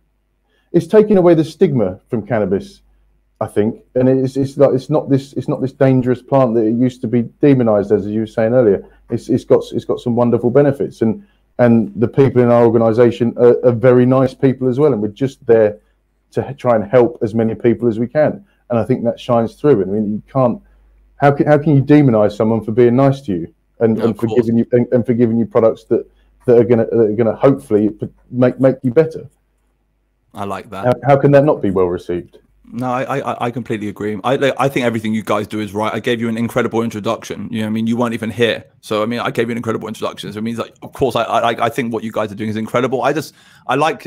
it's taking away the stigma from cannabis, I think, and it's not this dangerous plant that it used to be demonized as you were saying earlier. It's got some wonderful benefits, and the people in our organization are very nice people as well, and we're just there to try and help as many people as we can. And I think that shines through. I mean, you can't. How can you demonize someone for being nice to you and for giving you products that are gonna hopefully make you better? I like that. How can that not be well received? No, I completely agree. I think everything you guys do is right. I gave you an incredible introduction. You know, I mean, you weren't even here, so I mean, I gave you an incredible introduction. So it means, like, of course, I think what you guys are doing is incredible. I like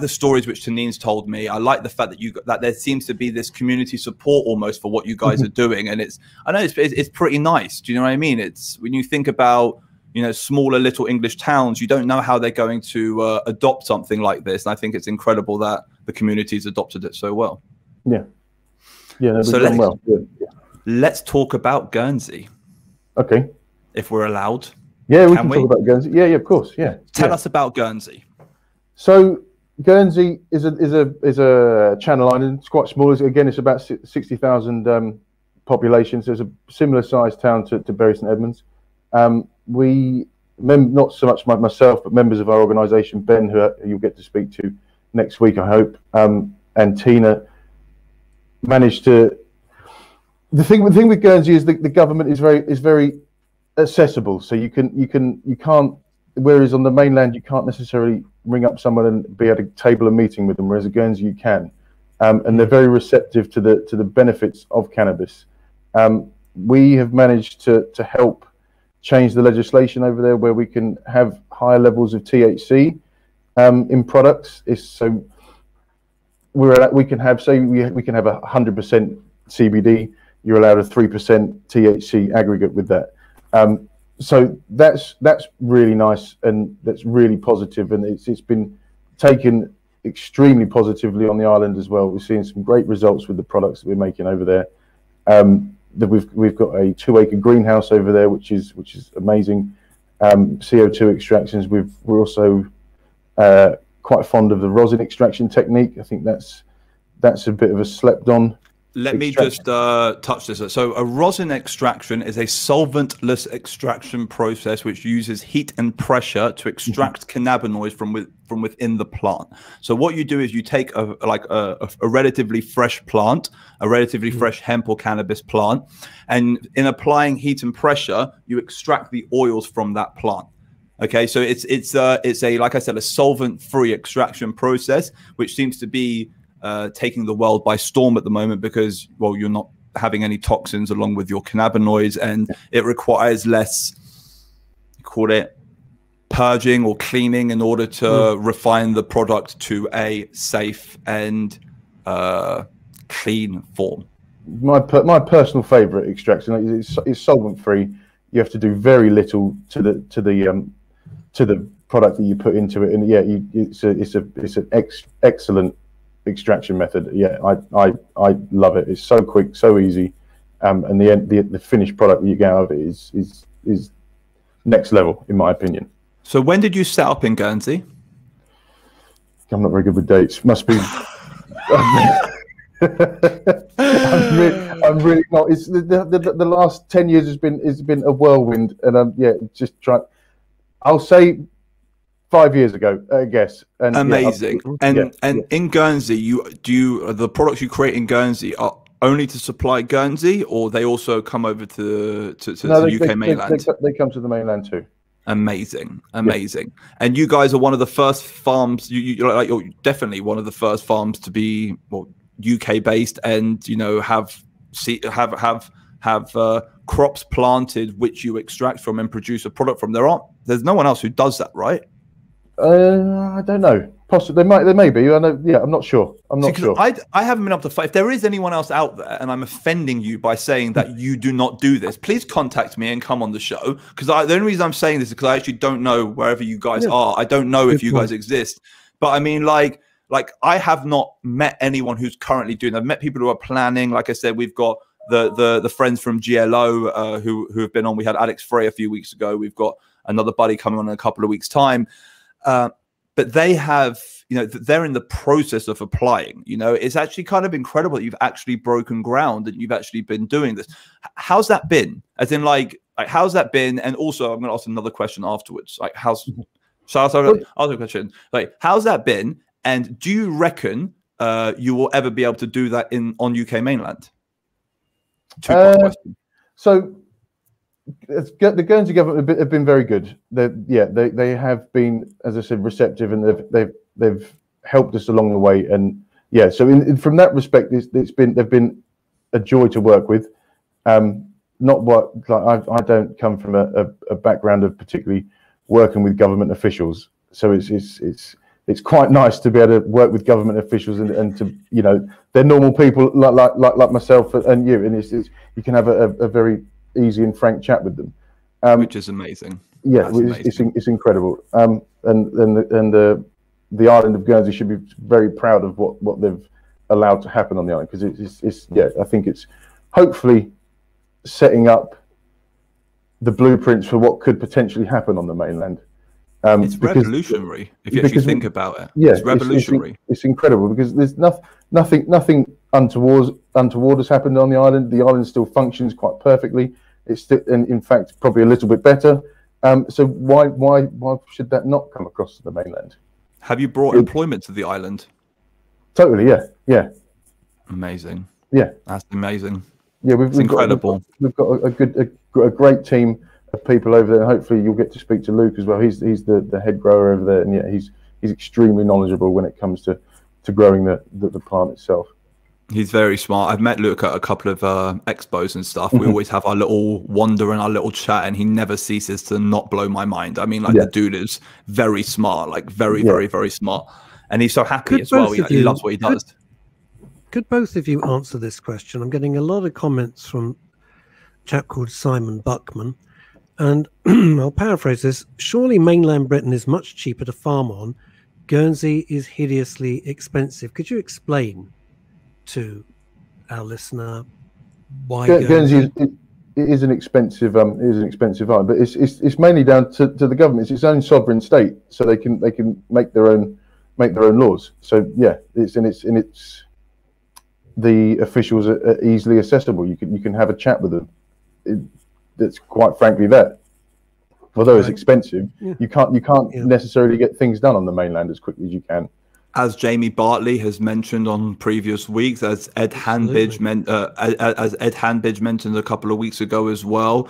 the stories which Tanine's told me. I like the fact that there seems to be this community support almost for what you guys are doing, and I know it's pretty nice. Do you know what I mean? It's when you think about, you know, smaller little English towns, you don't know how they're going to adopt something like this. And I think it's incredible that the community's adopted it so well. Yeah. So let's talk about Guernsey. Okay. If we're allowed. Yeah, we can talk about Guernsey. Yeah, of course. Yeah. Tell us about Guernsey. So Guernsey is a Channel Island. It's quite small. Again, it's about 60,000 population. So it's a similar sized town to Bury St. Edmunds. Not so much myself, but members of our organisation, Ben, who you'll get to speak to next week, I hope, and Tina, managed to. The thing with Guernsey is that the government is very accessible. So you can't. Whereas on the mainland, you can't necessarily ring up someone and be able to table a meeting with them. Whereas at Guernsey, you can, and they're very receptive to the benefits of cannabis. We have managed to help change the legislation over there where we can have higher levels of THC in products. So we can have 100% CBD. You're allowed a 3% THC aggregate with that. So that's really nice, and that's really positive, and it's been taken extremely positively on the island as well. We're seeing some great results with the products that we're making over there. We've got a 2-acre greenhouse over there, which is amazing. CO2 extractions. We're also quite fond of the rosin extraction technique. I think that's a bit of a slept on. Let me just touch this. So a rosin extraction is a solventless extraction process which uses heat and pressure to extract cannabinoids from within the plant. So what you do is you take a relatively fresh plant, a relatively fresh hemp or cannabis plant, and in applying heat and pressure, you extract the oils from that plant. Okay, so it's a, like I said, a solvent-free extraction process, which seems to be taking the world by storm at the moment because, well, you're not having any toxins along with your cannabinoids, and it requires less, call it, purging or cleaning in order to refine the product to a safe and clean form. My personal favorite extraction is solvent free. You have to do very little to the to the product that you put into it. And yeah, it's an excellent extraction method. Yeah, I love it. It's so quick, so easy, and the finished product that you get out of it is next level, in my opinion. So when did you set up in Guernsey? I'm not very good with dates. Must be. I'm really not. It's the last 10 years has been a whirlwind, and yeah, just trying. I'll say 5 years ago, I guess. And amazing. In Guernsey, the products you create in Guernsey are only to supply Guernsey, or they also come over to the UK mainland? They come to the mainland too. Amazing. And you guys are one of the first farms. You're definitely one of the first farms to be UK based, and have crops planted which you extract from and produce a product from. There's no one else who does that, right? I don't know. Possibly there may be. I know. Yeah, I'm not sure. Sure. I haven't been able to find. If there is anyone else out there, and I'm offending you by saying that you do not do this, please contact me and come on the show. Because the only reason I'm saying this is because I actually don't know wherever you guys are. I don't know if you guys exist. But I mean, like I have not met anyone who's currently doing. I've met people who are planning. Like I said, we've got the friends from GLO who have been on. We had Alex Frey a few weeks ago. We've got another buddy coming on in a couple of weeks' time. But they have, they're in the process of applying. It's actually kind of incredible that you've actually broken ground and you've actually been doing this. How's that been? As in, like how's that been? And also, I'm going to ask another question afterwards. Like, I'll ask a question. Like, how's that been? And do you reckon you will ever be able to do that on UK mainland? Two-part question. So. The Guernsey government have been very good. They have been, as I said, receptive, and they've helped us along the way. And yeah, so from that respect, they've been a joy to work with. I don't come from a background of particularly working with government officials, so it's quite nice to be able to work with government officials and to they're normal people like myself and you, and you can have a very easy and frank chat with them, which is amazing. Yeah, it's incredible. And the island of Guernsey should be very proud of what they've allowed to happen on the island, because I think it's hopefully setting up the blueprints for what could potentially happen on the mainland. It's revolutionary if you actually think about it. Yeah, it's revolutionary. It's incredible because there's nothing untoward has happened on the island. The island still functions quite perfectly. It's still, and in fact, probably a little bit better. So why should that not come across to the mainland? Have you brought employment to the island? Totally, yeah. Amazing. Yeah, that's amazing. Yeah, it's incredible. We've got a great team of people over there, and hopefully you'll get to speak to Luke as well. He's the head grower over there, and yeah, he's extremely knowledgeable when it comes to growing the plant itself. He's very smart. I've met Luke at a couple of expos and stuff. We always have our little wander and our little chat, and he never ceases to not blow my mind. I mean, the dude is very smart, like very, very smart. And he's so happy as well. He loves what he does. Could both of you answer this question? I'm getting a lot of comments from a chap called Simon Buckman. And I'll paraphrase this. Surely mainland Britain is much cheaper to farm on. Guernsey is hideously expensive. Could you explain to our listener why Guernsey is an expensive island, but it's mainly down to the government. It's its own sovereign state, so they can make their own laws. So yeah, it's the officials are easily accessible. You can have a chat with them. That's quite frankly that. Although it's expensive, you can't necessarily get things done on the mainland as quickly as you can. As Jamie Bartley has mentioned on previous weeks, as Ed Hanbidge mentioned a couple of weeks ago as well,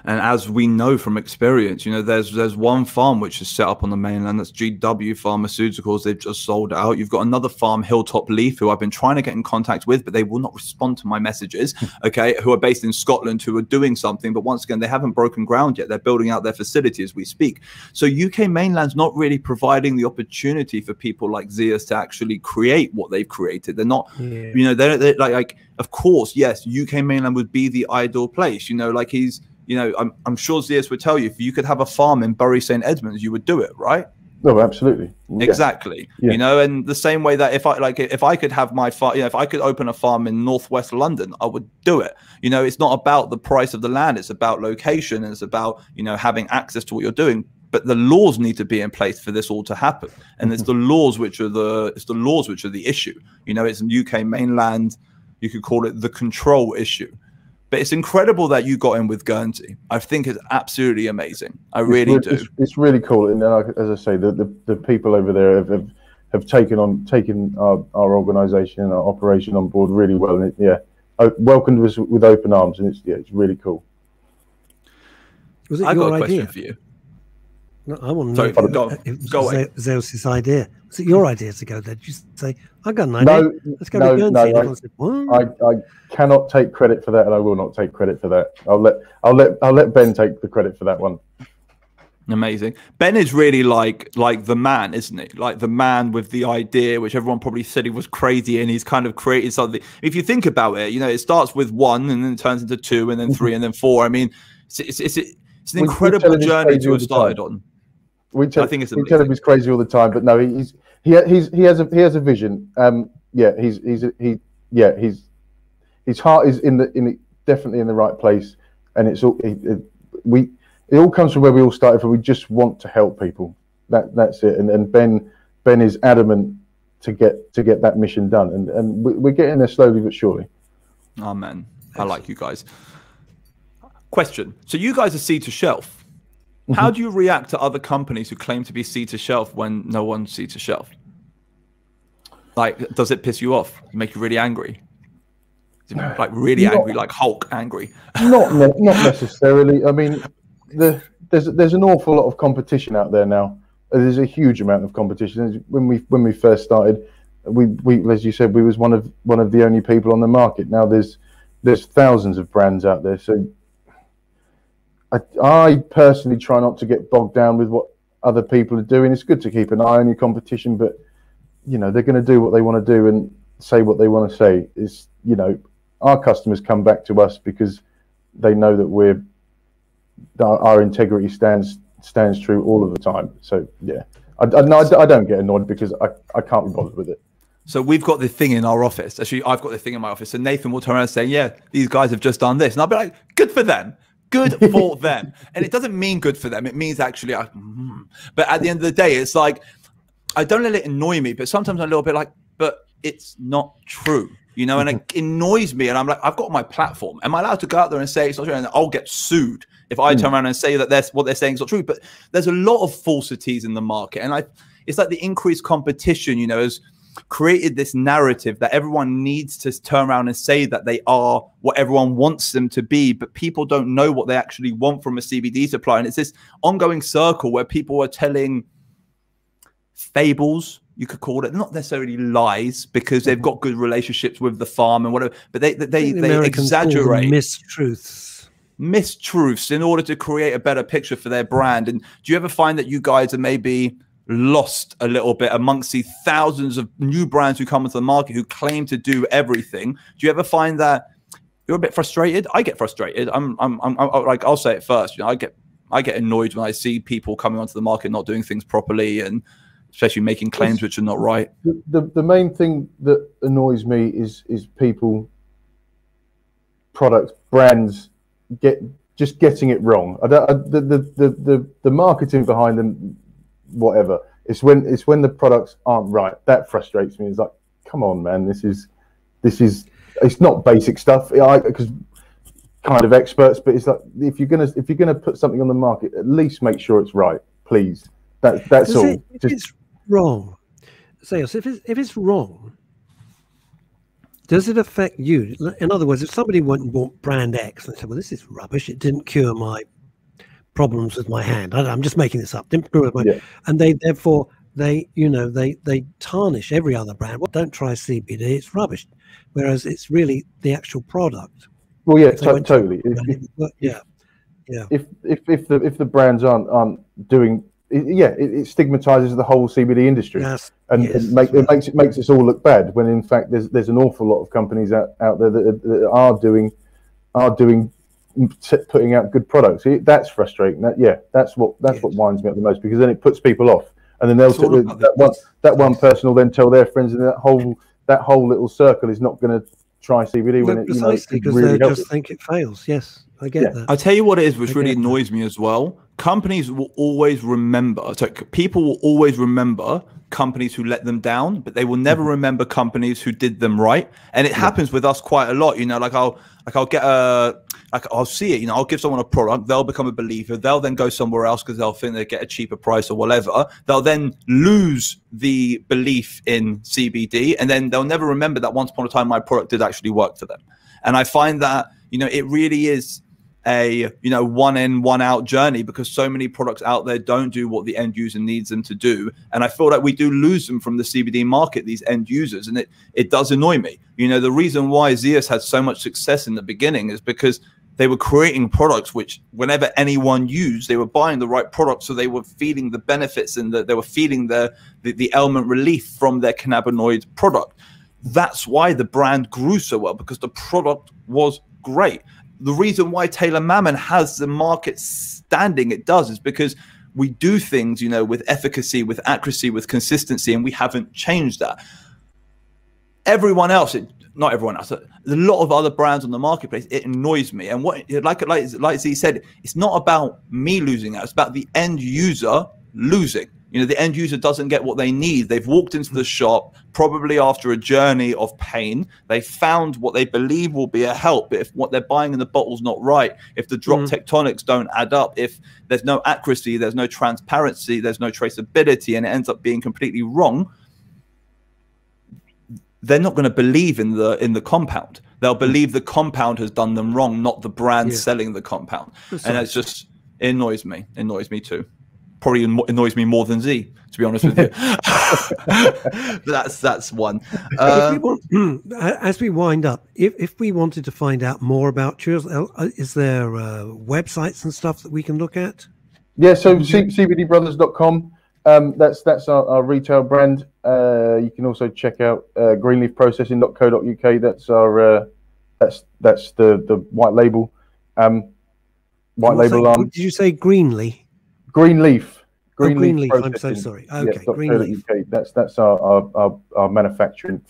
and as we know from experience, there's one farm which is set up on the mainland. That's GW Pharmaceuticals. They've just sold out. You've got another farm, Hilltop Leaf, who I've been trying to get in contact with, but they will not respond to my messages. Okay, who are based in Scotland, who are doing something, but once again, they haven't broken ground yet. They're building out their facility as we speak. So UK mainland's not really providing the opportunity for people like Zeus to actually create what they've created. They're not, they're like, of course, yes, UK mainland would be the ideal place. Like you know, I'm sure Zeus would tell you, if you could have a farm in Bury St Edmunds, you would do it, right? No, absolutely. Yeah. Exactly. Yeah. You know, and the same way that if I could have my farm, you know, if I could open a farm in northwest London, I would do it. You know, it's not about the price of the land, it's about location, and it's about, you know, having access to what you're doing. But the laws need to be in place for this all to happen, and it's the laws which are the issue. You know, it's UK mainland. You could call it the control issue. But it's incredible that you got in with Guernsey. I think it's absolutely amazing. I really do. It's really cool, and as I say, the people over there have taken our organisation and our operation on board really well, and welcomed us with open arms, and it's really cool. Was it I your got a idea? question for you. No, I want to know. Go away. Zeus's idea. Was it your idea to go there? Did you say, "I got an idea. Let's go to Guernsey"? I cannot take credit for that, and I will not take credit for that. I'll let Ben take the credit for that one. Amazing. Ben is really like the man, isn't he? Like the man with the idea, which everyone probably said he was crazy, and he's kind of created something. If you think about it, you know, it starts with 1 and then it turns into 2 and then 3 and then 4. I mean, it's an incredible journey to have started on. I think it's amazing. We tell him he's crazy all the time, but no, he has a vision. His heart is definitely in the right place, and it all comes from where we all started from. We just want to help people. That's it. And Ben is adamant to get that mission done, and we're getting there slowly but surely. Oh man, I like you guys. Question: so you guys are seed to shelf. How do you react to other companies who claim to be seed to shelf when no one's seed to shelf? Like, does it piss you off? Make you really angry? Like really angry, like Hulk angry? Not necessarily. I mean, there's an awful lot of competition out there now. There's a huge amount of competition. When we first started, we as you said, we was one of the only people on the market. Now there's thousands of brands out there. So I personally try not to get bogged down with what other people are doing. It's good to keep an eye on your competition, but you know, they're going to do what they want to do and say what they want to say. Is, you know, our customers come back to us because they know that our integrity stands true all of the time. So yeah, I don't get annoyed because I can't be bothered with it. So we've got the thing in our office. Actually, I've got the thing in my office, and Nathan will turn around and say, "Yeah, these guys have just done this," and I'll be like, "Good for them." Good for them. And it doesn't mean good for them. It means actually, but at the end of the day, it's like, I don't let it annoy me, but sometimes I'm a little bit like, but it's not true, you know, and it annoys me. And I'm like, I've got my platform. Am I allowed to go out there and say it's not true? And I'll get sued if I turn around and say that what they're saying is not true. But there's a lot of falsities in the market. And it's like the increased competition, you know, has created this narrative that everyone needs to turn around and say that they are what everyone wants them to be, but people don't know what they actually want from a CBD supplier. And it's this ongoing circle where people are telling fables, you could call it, not necessarily lies, because they've got good relationships with the farm and whatever, but they exaggerate mistruths in order to create a better picture for their brand. And do you ever find that you guys are maybe lost a little bit amongst the thousands of new brands who come into the market who claim to do everything? Do you ever find that you're a bit frustrated? I get frustrated. I'm like, I'll say it first. You know, I get annoyed when I see people coming onto the market not doing things properly, and especially making claims which are not right. The main thing that annoys me is people, products, brands just getting it wrong. The marketing behind them, whatever, it's when the products aren't right that frustrates me. It's like, come on, man, this is it's not basic stuff, because kind of experts, but it's like, if you're gonna put something on the market, at least make sure it's right, please. That's all. If it's wrong, say us, if it's wrong, does it affect you? In other words, if somebody went and bought brand X and said, well, this is rubbish, it didn't cure my problems with my hand, I'm just making this up, didn't cure my, and they therefore they tarnish every other brand. Well, don't try CBD, it's rubbish, whereas it's really the actual product. Well, yeah, totally. If the brands aren't doing, it stigmatizes the whole CBD industry, it makes us all look bad, when in fact there's an awful lot of companies out there that are doing putting out good products. That's frustrating. That's what winds me up the most, because then it puts people off, and then that one person will then tell their friends, and that whole little circle is not going to try CBD when it, precisely, because really they just think it fails. Yes, I get that. I'll tell you what it is, which really annoys me as well. Companies will always remember, so people will always remember companies who let them down, but they will never remember companies who did them right. And it happens with us quite a lot. I'll see it, I'll give someone a product, they'll become a believer, they'll then go somewhere else because they'll think they get a cheaper price or whatever. They'll then lose the belief in CBD, and then they'll never remember that once upon a time my product did actually work for them. And I find that, it really is a one in, one out journey, because so many products out there don't do what the end user needs them to do. And I feel like we do lose them from the CBD market, these end users, and it does annoy me. The reason why Zeus had so much success in the beginning is because they were creating products which, whenever anyone used, they were buying the right product, so they were feeling the benefits, and they were feeling the ailment relief from their cannabinoid product. That's why the brand grew so well, because the product was great. The reason why Taylor Mammon has the market standing it does is because we do things, with efficacy, with accuracy, with consistency, and we haven't changed that. Everyone else, not everyone else, a lot of other brands on the marketplace, it annoys me. And like Z said, it's not about me losing out, it's about the end user losing. The end user doesn't get what they need. They've walked into the shop, probably after a journey of pain. They found what they believe will be a help. But if what they're buying in the bottle's not right, if the drop tectonics don't add up, if there's no accuracy, there's no transparency, there's no traceability, and it ends up being completely wrong, they're not going to believe in the compound. They'll believe the compound has done them wrong, not the brand selling the compound. And it's just, it annoys me. It annoys me too. Probably annoys me more than Z, to be honest with you. But that's one. As we wind up, if we wanted to find out more about you, is there websites and stuff that we can look at? Yeah, so cbdbrothers.com. That's our retail brand. You can also check out greenleafprocessing.co.uk. That's our that's the white label. Label arm. Did you say Greenleaf? Greenleaf. Greenleaf. I'm so sorry. Okay, Greenleaf. That's our manufacturing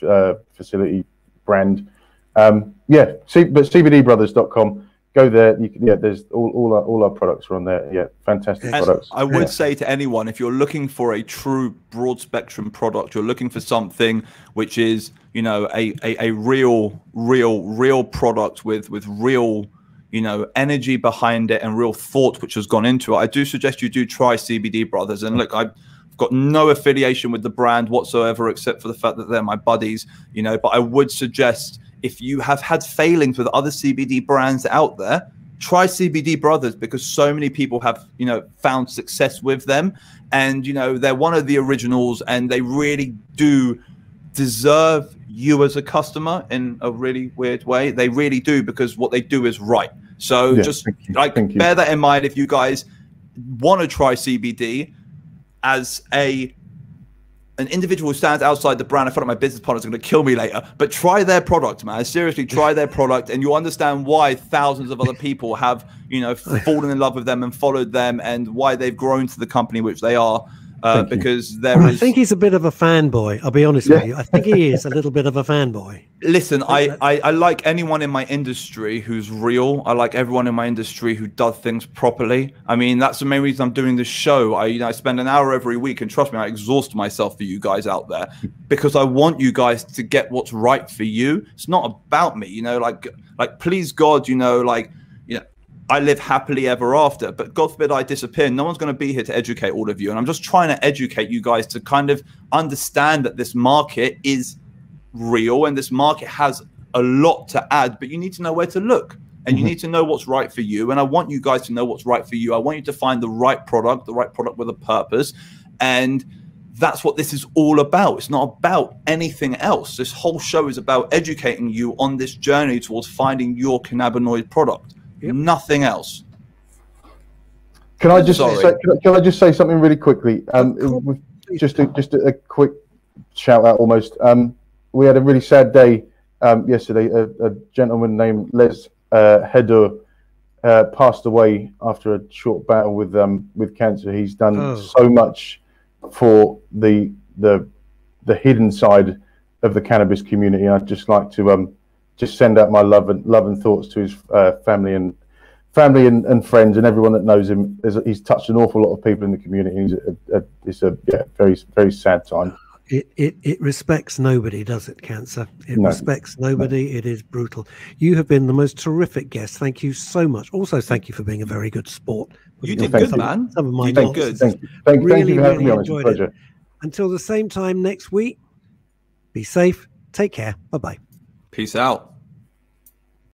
facility brand. But cbdbrothers.com. Go there. You can, there's all our products are on there. Yeah, fantastic products. I would say to anyone, if you're looking for a true broad spectrum product, you're looking for something which is, a real product with real, energy behind it and real thought which has gone into it, I do suggest you do try CBD Brothers. And look, I've got no affiliation with the brand whatsoever, except for the fact that they're my buddies, but I would suggest, if you have had failings with other CBD brands out there, try CBD Brothers, because so many people have, found success with them. And, they're one of the originals, and they really do deserve you as a customer in a really weird way. They really do, because what they do is right. So just bear that in mind if you guys want to try CBD as an individual who stands outside the brand. I feel like my business partner's going to kill me later, but try their product, man. Seriously, try their product, and you'll understand why thousands of other people have, fallen in love with them and followed them, and why they've grown to the company which they are. Because I think he's a bit of a fanboy. I'll be honest with you. I think he is a little bit of a fanboy. Listen, I like anyone in my industry who's real. I like everyone in my industry who does things properly. I mean, that's the main reason I'm doing this show. I spend an hour every week, and trust me, I exhaust myself for you guys out there, because I want you guys to get what's right for you. It's not about me, like please God, I live happily ever after, but God forbid I disappear. No one's going to be here to educate all of you. And I'm just trying to educate you guys to kind of understand that this market is real, and this market has a lot to add, but you need to know where to look, and you need to know what's right for you. And I want you guys to know what's right for you. I want you to find the right product with a purpose. And that's what this is all about. It's not about anything else. This whole show is about educating you on this journey towards finding your cannabinoid product. Nothing else. Can I just say something really quickly? Just a quick shout out almost. We had a really sad day yesterday. A gentleman named Les Hedder passed away after a short battle with cancer. He's done Oh. so much for the hidden side of the cannabis community. I'd just like to just send out my love and thoughts to his family and friends and everyone that knows him. He's touched an awful lot of people in the community. It's a very, very sad time. It respects nobody, does it, cancer? It respects nobody. It is brutal. You have been the most terrific guest. Thank you so much. Also, thank you for being a very good sport. You did good, man. Some of my did good. Thank you for having me on. It's a enjoyed pleasure. it. Until the same time next week, be safe. Take care. Bye-bye. Peace out.